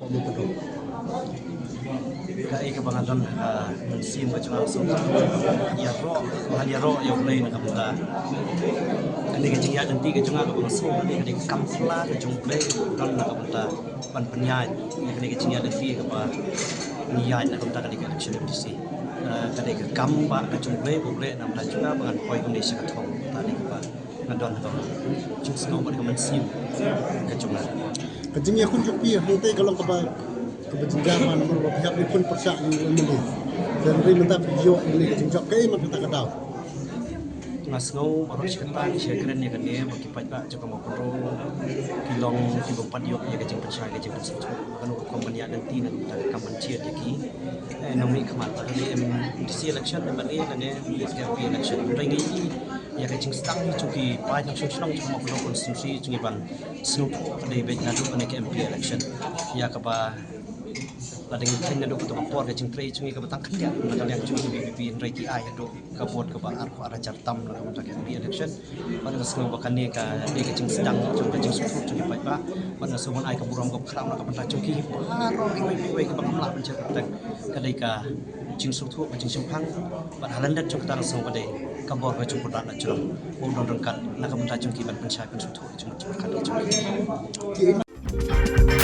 betul. Kai ka bangadon mensim ka chunga so ya ro yo play na kamta ani ka jingya danti ka chunga ka bang so ani ka kamfla ka chung play don na kamta pan panyai ani ka jingya danti ka ba niyai na kamta ka di election MDC ka di ka kamba ka chung play na mta chunga bangan poi ka ni sa ka thong ta ni ka ba ngadon ka chung snow ba ka mensim ka chunga Kajingnya kun jupi hantai kalau keberjenjaman pihak ni pun persak ni memilih dan beri minta video ini kajingjok ke mak kita kadau ngasngau baru sekitar keren ya kan dia bagi pada juga mau pro kilong di bempat yuk ya kajing percaya kajing percaya kan kompeni ada nanti dan kaman cia jadi nomi kemata kan MDC election dan bagi kan dia PRP election ringi ya kajing stang cuki pada senang cuma mau pro konstitusi cungi ban snoop pada baik ngadu kan ke MP election ya kapa ladang kena dok tu bapor ke cingkrai cungi ke batang ketiak macam yang cungi BBB Reiki ai dok ke buat ke bar ko ada cartam lah untuk ke election pada semua bahkan ni ke dia ke cing sedang cungi cing suku cungi baik ba pada semua ai ke buram ke kram ke benda cungi baru iwe ke bang lah mencari tentang kedai ke cing suku cing simpang pada halandat cungi tar semua kedai ke buat ke cungi dak nak curang mau rengkat nak benda cungi ban pencai suku cungi cungi